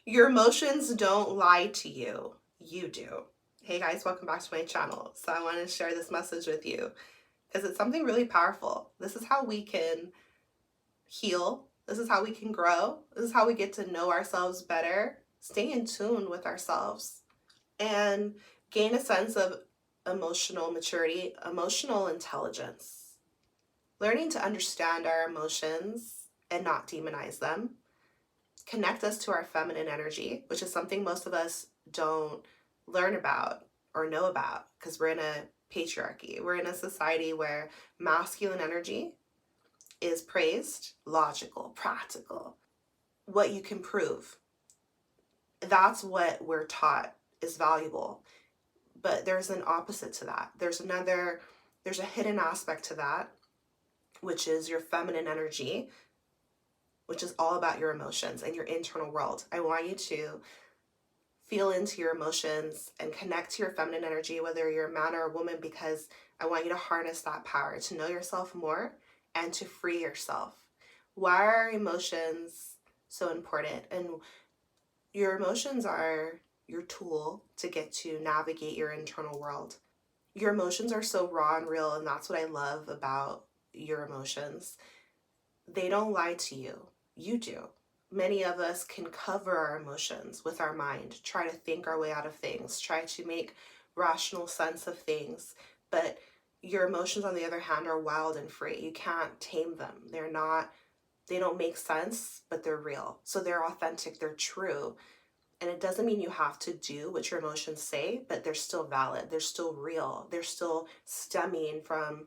Your emotions don't lie to you. You do. Hey guys, welcome back to my channel. So I want to share this message with you because it's something really powerful. This is how we can heal. This is how we can grow. This is how we get to know ourselves better, stay in tune with ourselves, and gain a sense of emotional maturity, emotional intelligence. Learning to understand our emotions and not demonize them, connect us to our feminine energy, which is something most of us don't learn about or know about because we're in a patriarchy. We're in a society where masculine energy is praised, logical, practical, what you can prove. That's what we're taught is valuable. But there's an opposite to that. There's a hidden aspect to that, which is your feminine energy, which is all about your emotions and your internal world. I want you to feel into your emotions and connect to your feminine energy, whether you're a man or a woman, because I want you to harness that power to know yourself more and to free yourself. Why are emotions so important? And your emotions are your tool to get to navigate your internal world. Your emotions are so raw and real, and that's what I love about your emotions. They don't lie to you. You do. Many of us can cover our emotions with our mind, try to think our way out of things, try to make rational sense of things. But your emotions, on the other hand, are wild and free. You can't tame them. They don't make sense, but they're real. So they're authentic, they're true. And it doesn't mean you have to do what your emotions say, but they're still valid. They're still real. They're still stemming from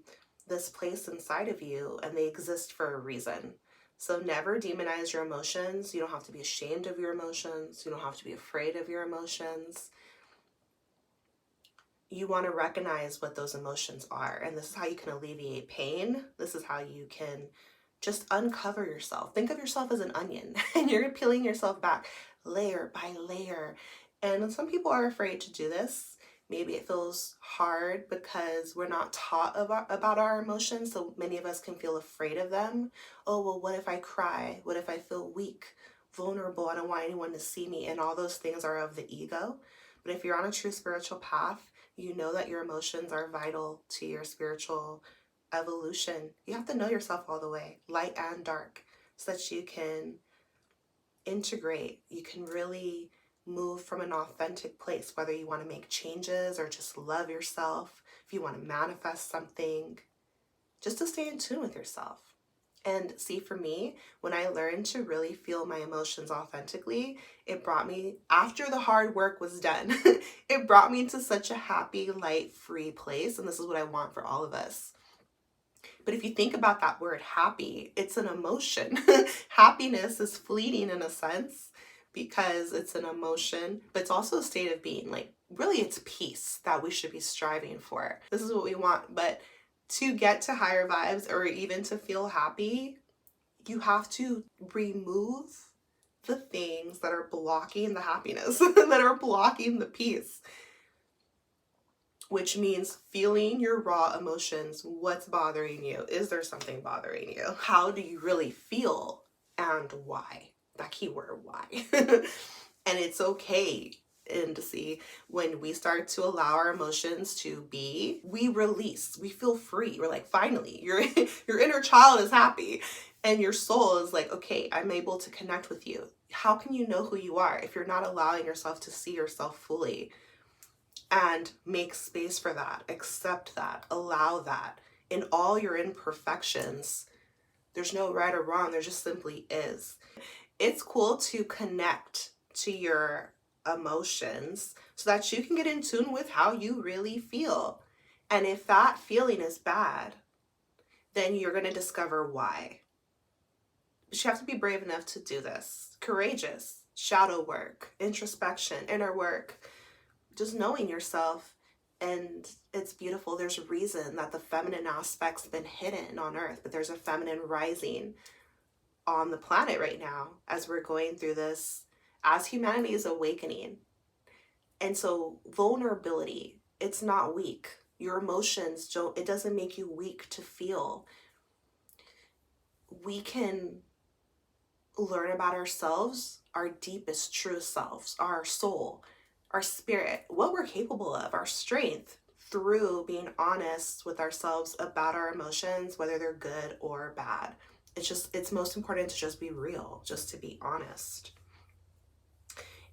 this place inside of you, and they exist for a reason. So never demonize your emotions. You don't have to be ashamed of your emotions. You don't have to be afraid of your emotions. You want to recognize what those emotions are. And this is how you can alleviate pain. This is how you can just uncover yourself. Think of yourself as an onion and you're peeling yourself back layer by layer. And some people are afraid to do this. Maybe it feels hard because we're not taught about our emotions. So many of us can feel afraid of them. Oh, well, what if I cry? What if I feel weak, vulnerable? I don't want anyone to see me. And all those things are of the ego. But if you're on a true spiritual path, you know that your emotions are vital to your spiritual evolution. You have to know yourself all the way, light and dark, so that you can integrate. You can really move from an authentic place, whether you want to make changes or just love yourself, if you want to manifest something, just to stay in tune with yourself. And see, for me, when I learned to really feel my emotions authentically, it brought me, after the hard work was done, it brought me to such a happy, light, free place. And this is what I want for all of us. But if you think about that word happy, it's an emotion. Happiness is fleeting in a sense because it's an emotion, but it's also a state of being. Like, really, it's peace that we should be striving for. This is what we want. But to get to higher vibes or even to feel happy, you have to remove the things that are blocking the happiness, that are blocking the peace, which means feeling your raw emotions. What's bothering you? Is there something bothering you? How do you really feel? And why? That keyword, why. And it's okay. And to see, when we start to allow our emotions to be, we release, we feel free. We're like, finally, your inner child is happy and your soul is like, okay, I'm able to connect with you. How can you know who you are if you're not allowing yourself to see yourself fully? And make space for that, accept that, allow that. In all your imperfections, there's no right or wrong, there just simply is. It's cool to connect to your emotions so that you can get in tune with how you really feel. And if that feeling is bad, then you're going to discover why. But you have to be brave enough to do this. Courageous, shadow work, introspection, inner work, just knowing yourself. And it's beautiful. There's a reason that the feminine aspect's been hidden on earth, but there's a feminine rising on the planet right now as we're going through this, as humanity is awakening. And so vulnerability, it's not weak. Your emotions it doesn't make you weak to feel. We can learn about ourselves our deepest, truest selves, our soul, our spirit, what we're capable of, our strength, through being honest with ourselves about our emotions, whether they're good or bad. It's most important to just be real, just to be honest.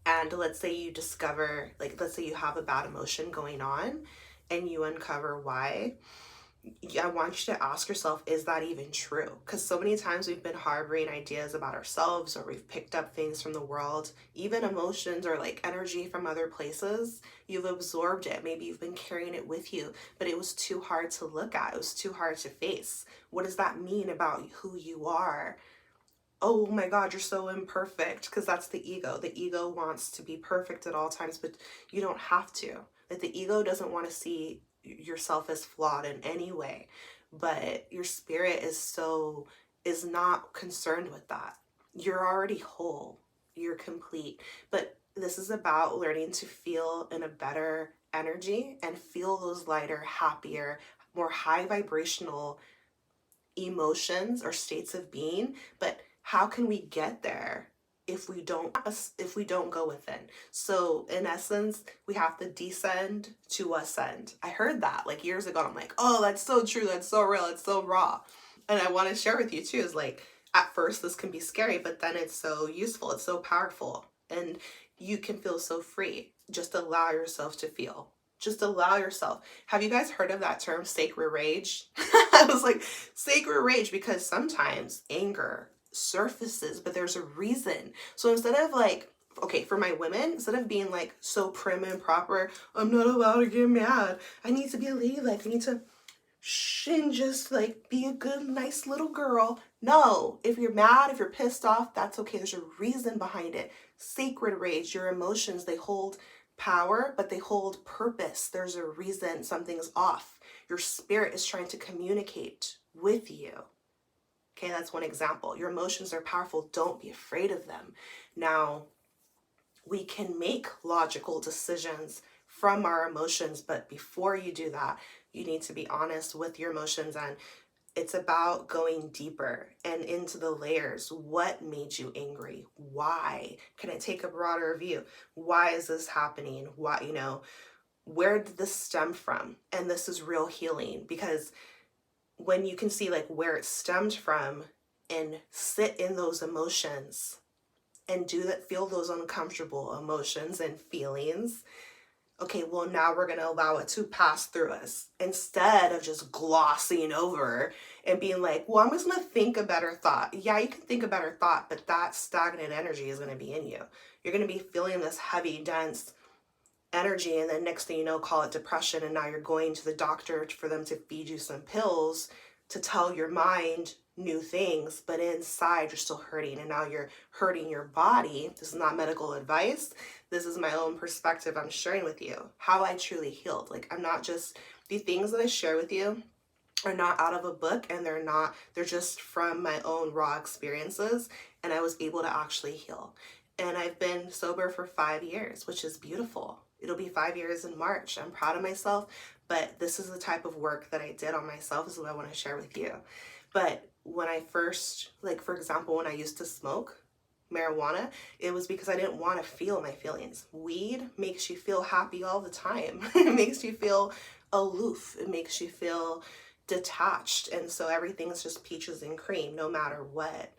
And let's say you discover, like, let's say you have a bad emotion going on and you uncover why. I want you to ask yourself, is that even true? Because so many times we've been harboring ideas about ourselves, or we've picked up things from the world, even emotions or like energy from other places. You've absorbed it. Maybe you've been carrying it with you, but it was too hard to look at. It was too hard to face. What does that mean about who you are? Oh my God, you're so imperfect, because that's the ego. The ego wants to be perfect at all times, but you don't have to. Like, the ego doesn't want to see yourself as flawed in any way, but your spirit is not concerned with that. You're already whole. You're complete. But this is about learning to feel in a better energy and feel those lighter, happier, more high vibrational emotions or states of being. But how can we get there if we don't go within? So in essence, we have to descend to ascend. I heard that like years ago. I'm like, oh, that's so true, that's so real, it's so raw. And I want to share with you too, is like, at first this can be scary, but then it's so useful, it's so powerful, and you can feel so free. Just allow yourself to feel. Just allow yourself. Have you guys heard of that term, sacred rage? I was like, sacred rage, because sometimes anger surfaces, but there's a reason. So instead of like, okay, for my women, instead of being like so prim and proper, I'm not allowed to get mad, I need to be a ladylike, I need to shh and just like be a good, nice little girl. No, if you're mad, if you're pissed off, that's okay. There's a reason behind it. Sacred rage, your emotions, they hold power, but they hold purpose. There's a reason something's off. Your spirit is trying to communicate with you. Okay, that's one example. Your emotions are powerful. Don't be afraid of them. Now, we can make logical decisions from our emotions, but before you do that, you need to be honest with your emotions. And it's about going deeper and into the layers. What made you angry? Why? Can I take a broader view? Why is this happening? Why, where did this stem from? And this is real healing, because when you can see like where it stemmed from and sit in those emotions and do that, feel those uncomfortable emotions and feelings. Okay, well, now we're going to allow it to pass through us instead of just glossing over and being like, well, I'm just going to think a better thought. Yeah, you can think a better thought, but that stagnant energy is going to be in you. You're going to be feeling this heavy, dense energy, and then next thing you know, call it depression, and now you're going to the doctor for them to feed you some pills to tell your mind new things, but inside you're still hurting, and now you're hurting your body. This is not medical advice. This is my own perspective I'm sharing with you, how I truly healed. Like, I'm not just, the things that I share with you are not out of a book, and they're just from my own raw experiences, and I was able to actually heal. And I've been sober for 5 years, which is beautiful. It'll be 5 years in March. I'm proud of myself, but this is the type of work that I did on myself, is what I want to share with you. But when I first, like, for example, when I used to smoke marijuana, it was because I didn't want to feel my feelings. Weed makes you feel happy all the time. It makes you feel aloof. It makes you feel detached. And so everything's just peaches and cream, no matter what.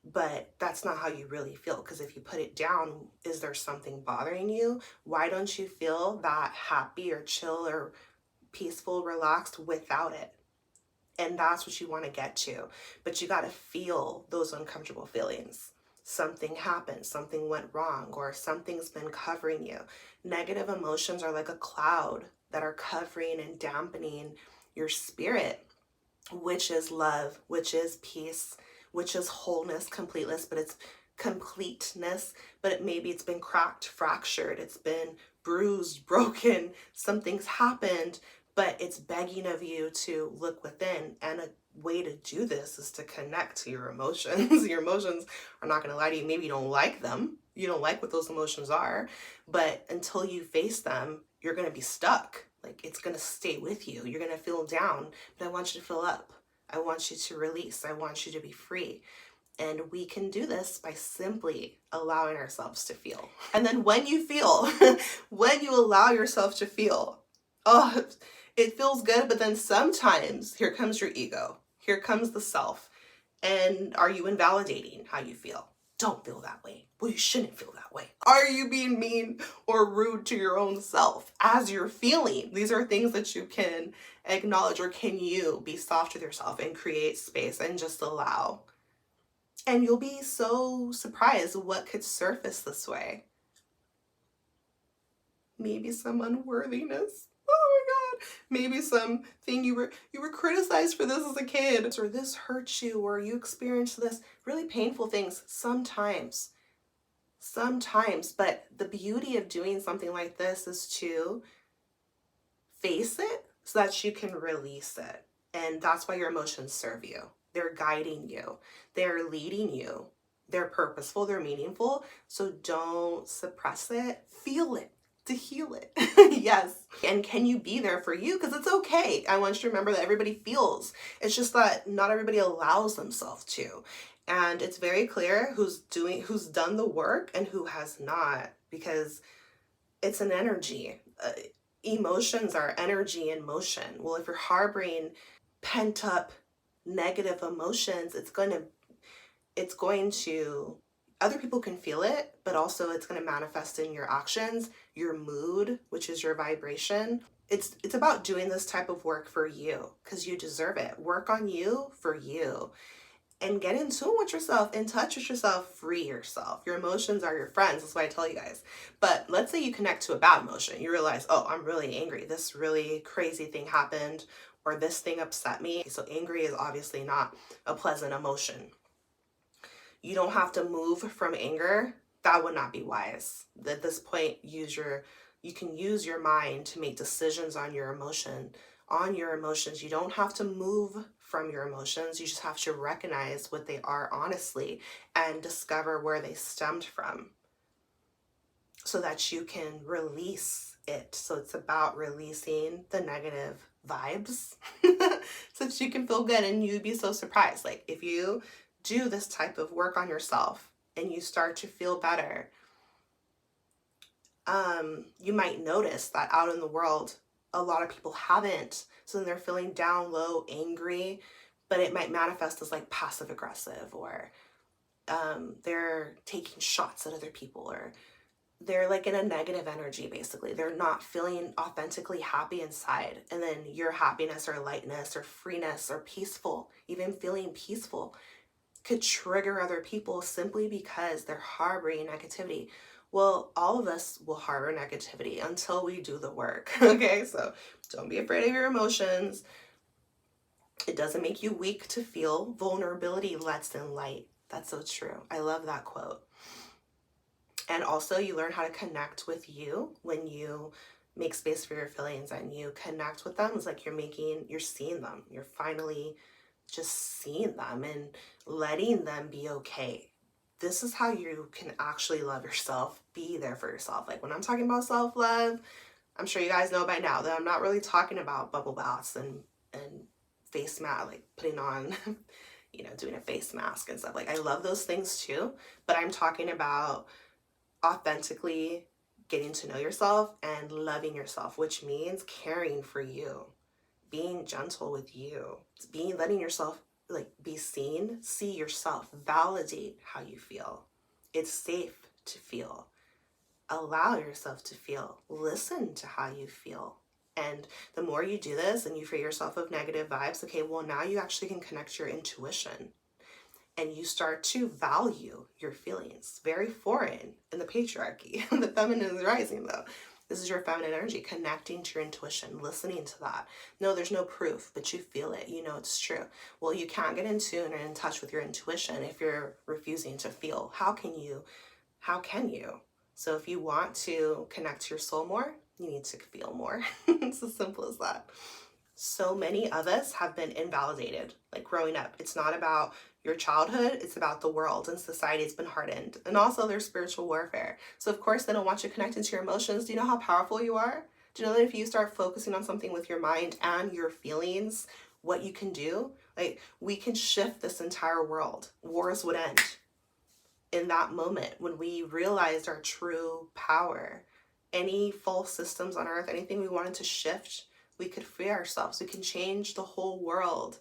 But that's not how you really feel, because if you put it down, is there something bothering you? Why don't you feel that happy or chill or peaceful, relaxed without it? And that's what you want to get to. But you got to feel those uncomfortable feelings. Something happened, something went wrong, or something's been covering you. Negative emotions are like a cloud that are covering and dampening your spirit, which is love, which is peace, which is wholeness, completeness, but it's completeness, but maybe it's been cracked, fractured, it's been bruised, broken, something's happened, but it's begging of you to look within. And a way to do this is to connect to your emotions. Your emotions are not going to lie to you. Maybe you don't like them. You don't like what those emotions are, but until you face them, you're going to be stuck. Like, it's going to stay with you. You're going to feel down, but I want you to feel up. I want you to release. I want you to be free. And we can do this by simply allowing ourselves to feel. And then when you feel, when you allow yourself to feel, oh, it feels good, but then sometimes here comes your ego. Here comes the self. And are you invalidating how you feel? Don't feel that way. Well, you shouldn't feel that way. Are you being mean or rude to your own self as you're feeling? These are things that you can acknowledge, or can you be soft with yourself and create space and just allow? And you'll be so surprised what could surface this way. Maybe some unworthiness. Oh my God. Maybe something you were criticized for this as a kid, or this hurt you, or you experienced this really painful things sometimes. But the beauty of doing something like this is to face it so that you can release it. And that's why your emotions serve you. They're guiding you. They're leading you. They're purposeful. They're meaningful. So don't suppress it. Feel it to heal it. Yes. And can you be there for you? Because it's okay. I want you to remember that everybody feels. It's just that not everybody allows themselves to. And it's very clear who's done the work and who has not, because it's an energy. Emotions are energy in motion. Well, if you're harboring pent up negative emotions, it's going to, other people can feel it, but also it's going to manifest in your actions, your mood, which is your vibration. It's about doing this type of work for you because you deserve it. Work on you for you. And get in tune with yourself, in touch with yourself, free yourself. Your emotions are your friends. That's what I tell you guys. But let's say you connect to a bad emotion. You realize, oh, I'm really angry. This really crazy thing happened, or this thing upset me. So angry is obviously not a pleasant emotion. You don't have to move from anger. That would not be wise. At this point, you can use your mind to make decisions on your emotions. You don't have to move from your emotions. You just have to recognize what they are honestly and discover where they stemmed from so that you can release it. So it's about releasing the negative vibes so that you can feel good. And you'd be so surprised. Like if you do this type of work on yourself and you start to feel better, you might notice that out in the world, a lot of people haven't. So then they're feeling down low, angry, but it might manifest as like passive aggressive, or they're taking shots at other people, or they're like in a negative energy, basically. They're not feeling authentically happy inside. And then your happiness or lightness or freeness or peaceful, even feeling peaceful, could trigger other people simply because they're harboring negativity. Well, all of us will harbor negativity until we do the work, okay? So don't be afraid of your emotions. It doesn't make you weak to feel. Vulnerability lets in light. That's so true. I love that quote. And also you learn how to connect with you when you make space for your feelings and you connect with them. It's like you're seeing them. You're finally just seeing them and letting them be okay. This is how you can actually love yourself, be there for yourself. Like when I'm talking about self-love, I'm sure you guys know by now that I'm not really talking about bubble baths and face mask, like putting on, doing a face mask and stuff. Like I love those things too, but I'm talking about authentically getting to know yourself and loving yourself, which means caring for you, being gentle with you, letting yourself be seen, see yourself, validate how you feel. It's safe to feel. Allow yourself to feel. Listen to how you feel. And the more you do this and you free yourself of negative vibes, okay, well now you actually can connect your intuition and you start to value your feelings. Very foreign in the patriarchy. The feminine is rising though. This is your feminine energy, connecting to your intuition, listening to that. No, there's no proof, but you feel it. You know it's true. Well, you can't get in tune or in touch with your intuition if you're refusing to feel. How can you? So if you want to connect to your soul more, you need to feel more. It's as simple as that. So many of us have been invalidated, like growing up. It's not about your childhood, it's about the world, and society has been hardened. And also there's spiritual warfare. So of course they don't want you connected to your emotions. Do you know how powerful you are? Do you know that if you start focusing on something with your mind and your feelings, what you can do? Like, we can shift this entire world. Wars would end in that moment when we realized our true power. Any false systems on earth, anything we wanted to shift, we could free ourselves. We can change the whole world.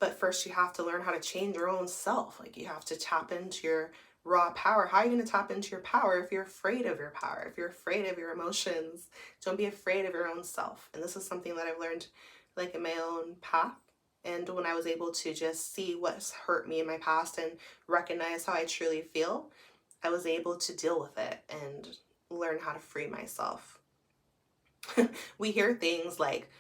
But first, you have to learn how to change your own self. Like, you have to tap into your raw power. How are you going to tap into your power if you're afraid of your power? If you're afraid of your emotions, don't be afraid of your own self. And this is something that I've learned, like, in my own path. And when I was able to just see what's hurt me in my past and recognize how I truly feel, I was able to deal with it and learn how to free myself. We hear things like,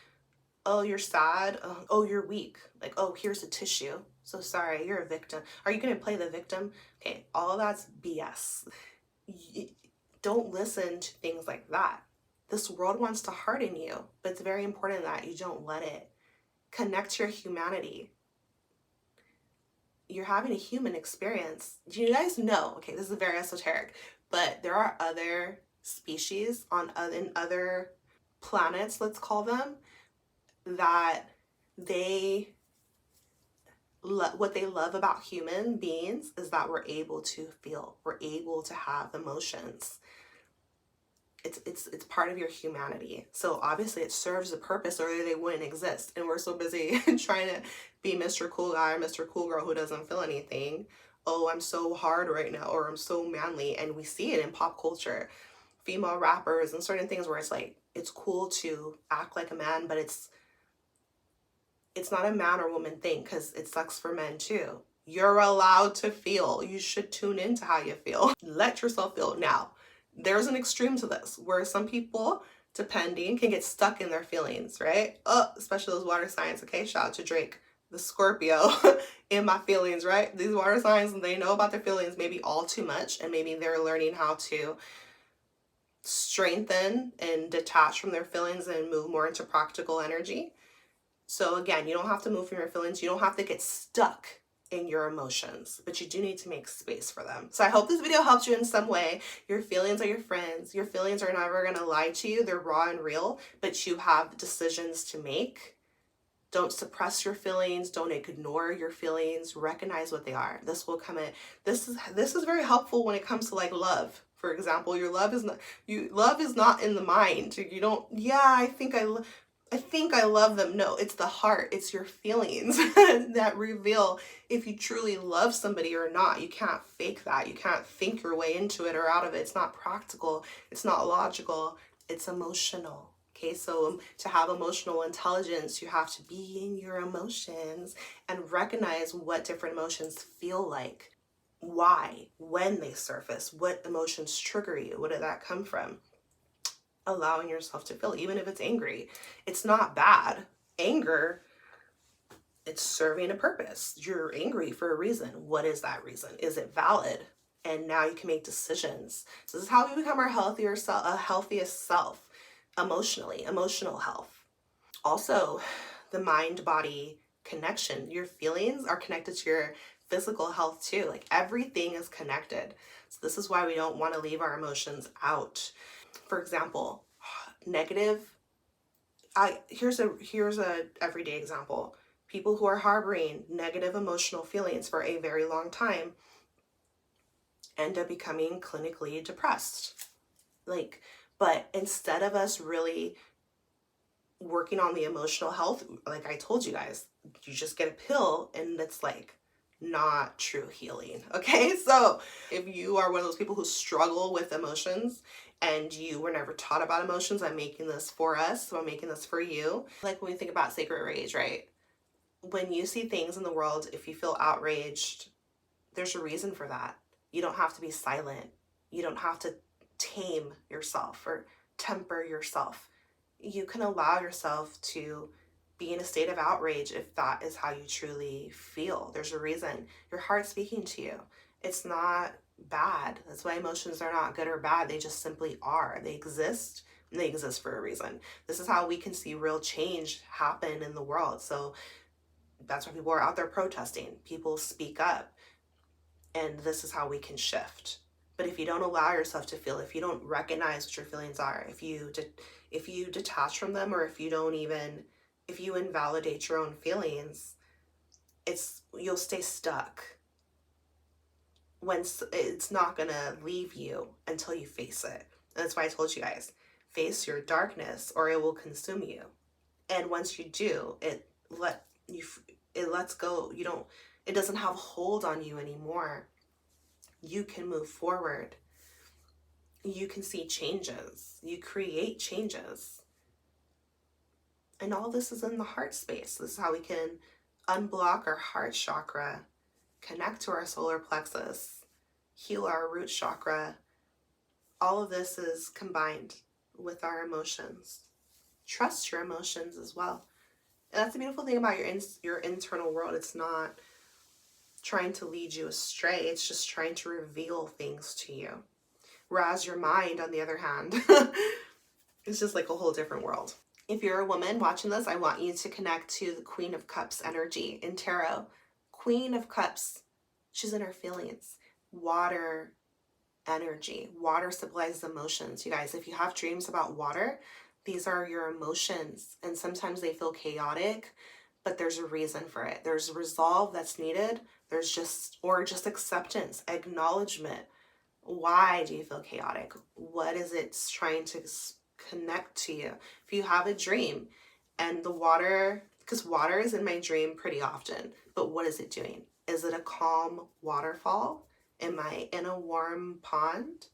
oh, you're sad. Oh, you're weak. Like, oh, here's a tissue. So sorry, you're a victim. Are you going to play the victim? Okay, all that's BS. Don't listen to things like that. This world wants to harden you, but it's very important that you don't let it. Connect to your humanity. You're having a human experience. Do you guys know? Okay, this is very esoteric, but there are other species in other planets, let's call them, that what they love about human beings is that we're able to feel, we're able to have emotions. It's part of your humanity. So obviously it serves a purpose, or they wouldn't exist. And we're so busy trying to be Mr. Cool Guy or Mr. Cool Girl who doesn't feel anything. Oh, I'm so hard right now, or I'm so manly. And we see it in pop culture, female rappers and certain things where it's like, it's cool to act like a man, but it's not a man or woman thing, because it sucks for men too. You're allowed to feel. You should tune into how you feel. Let yourself feel. Now, there's an extreme to this where some people, depending, can get stuck in their feelings, right? Especially those water signs. Okay, shout out to Drake, the Scorpio, in my feelings, right? These water signs, they know about their feelings maybe all too much, and maybe they're learning how to strengthen and detach from their feelings and move more into practical energy. So again, you don't have to move from your feelings. You don't have to get stuck in your emotions, but you do need to make space for them. So I hope this video helped you in some way. Your feelings are your friends. Your feelings are never going to lie to you. They're raw and real, but you have decisions to make. Don't suppress your feelings. Don't ignore your feelings. Recognize what they are. This will come in. This is very helpful when it comes to, like, love. For example, love is not in the mind. You don't, yeah, I think I love them. No, it's the heart. It's your feelings that reveal if you truly love somebody or not. You can't fake that. You can't think your way into it or out of it. It's not practical. It's not logical. It's emotional. Okay, so to have emotional intelligence, you have to be in your emotions and recognize what different emotions feel like, why, when they surface, what emotions trigger you, where did that come from? Allowing yourself to feel, even if it's angry. It's not bad. Anger, it's serving a purpose. You're angry for a reason. What is that reason? Is it valid? And now you can make decisions. So this is how we become our healthiest self, emotionally, emotional health. Also, the mind-body connection. Your feelings are connected to your physical health too. Like, everything is connected. So this is why we don't want to leave our emotions out. For example, negative, here's a everyday example. People who are harboring negative emotional feelings for a very long time end up becoming clinically depressed. Like, but instead of us really working on the emotional health, like I told you guys, you just get a pill, and it's like not true healing. Okay, so if you are one of those people who struggle with emotions and you were never taught about emotions, I'm making this for us, so I'm making this for you. Like, when we think about sacred rage, right? When you see things in the world, if you feel outraged, there's a reason for that. You don't have to be silent. You don't have to tame yourself or temper yourself. You can allow yourself to be in a state of outrage if that is how you truly feel. There's a reason. Your heart's speaking to you. It's not bad. That's why emotions are not good or bad. They just simply are. They exist, and they exist for a reason. This is how we can see real change happen in the world. So that's why people are out there protesting. People speak up, and this is how we can shift. But if you don't allow yourself to feel, if you don't recognize what your feelings are, if you detach from them, or if you invalidate your own feelings, you'll stay stuck when it's not gonna leave you until you face it. And that's why I told you guys, face your darkness or it will consume you. And once you do, it lets go. It doesn't have hold on you anymore. You can move forward. You can see changes. You create changes. And all this is in the heart space. This is how we can unblock our heart chakra, connect to our solar plexus, heal our root chakra. All of this is combined with our emotions. Trust your emotions as well. And that's the beautiful thing about your internal world. It's not trying to lead you astray. It's just trying to reveal things to you. Whereas your mind, on the other hand, is just like a whole different world. If you're a woman watching this, I want you to connect to the Queen of Cups energy in tarot. Queen of Cups, she's in her feelings. Water energy. Water symbolizes emotions. You guys, if you have dreams about water, these are your emotions. And sometimes they feel chaotic, but there's a reason for it. There's resolve that's needed. There's just acceptance, acknowledgement. Why do you feel chaotic? What is it trying to connect to you? If you have a dream and the water, because water is in my dream pretty often, but what is it doing? Is it a calm waterfall? Am I in a warm pond?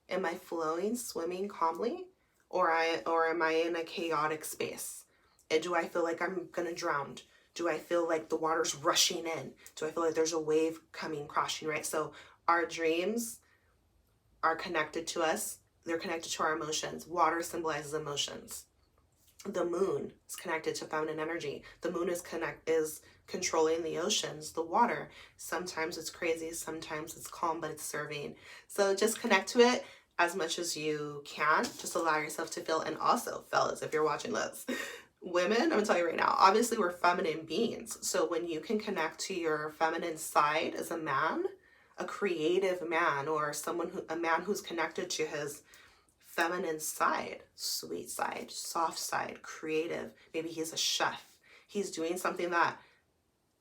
Am I flowing, swimming calmly? Or am I in a chaotic space? And do I feel like I'm gonna drown? Do I feel like the water's rushing in? Do I feel like there's a wave coming crashing, right? So our dreams are connected to us. They're connected to our emotions. Water symbolizes emotions. The moon is connected to feminine energy. The moon is controlling the oceans, the water. Sometimes it's crazy, sometimes it's calm, but it's serving. So just connect to it as much as you can. Just allow yourself to feel. And also, fellas, if you're watching this, women, I'm gonna tell you right now, obviously we're feminine beings. So when you can connect to your feminine side as a man, a creative man, or a man who's connected to his feminine side, sweet side, soft side, creative. Maybe he's a chef. He's doing something that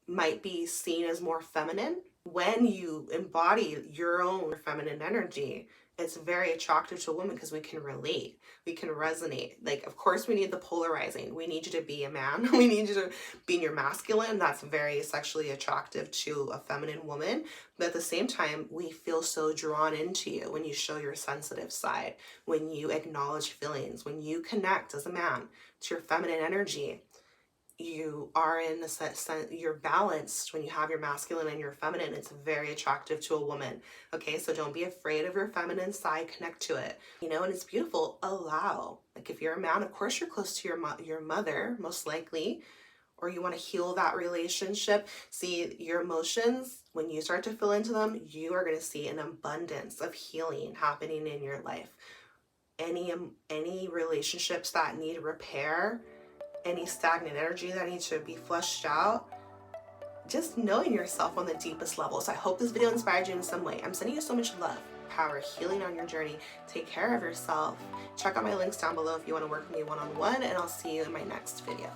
might be seen as more feminine. When you embody your own feminine energy, it's very attractive to a woman because we can relate, we can resonate. Like, of course, we need the polarizing. We need you to be a man. We need you to be in your masculine. That's very sexually attractive to a feminine woman. But at the same time, we feel so drawn into you when you show your sensitive side, when you acknowledge feelings, when you connect as a man to your feminine energy. You are in a sense, you're balanced when you have your masculine and your feminine. It's very attractive to a woman. Okay, so don't be afraid of your feminine side. Connect to it, and it's beautiful. Allow, like, if you're a man, of course you're close to your mother, most likely, or you want to heal that relationship. See, your emotions, when you start to feel into them, you are going to see an abundance of healing happening in your life. Any relationships that need repair, any stagnant energy that needs to be flushed out, just knowing yourself on the deepest level. So I hope this video inspired you in some way. I'm sending you so much love, power, healing on your journey. Take care of yourself. Check out my links down below if you want to work with me one-on-one, and I'll see you in my next video.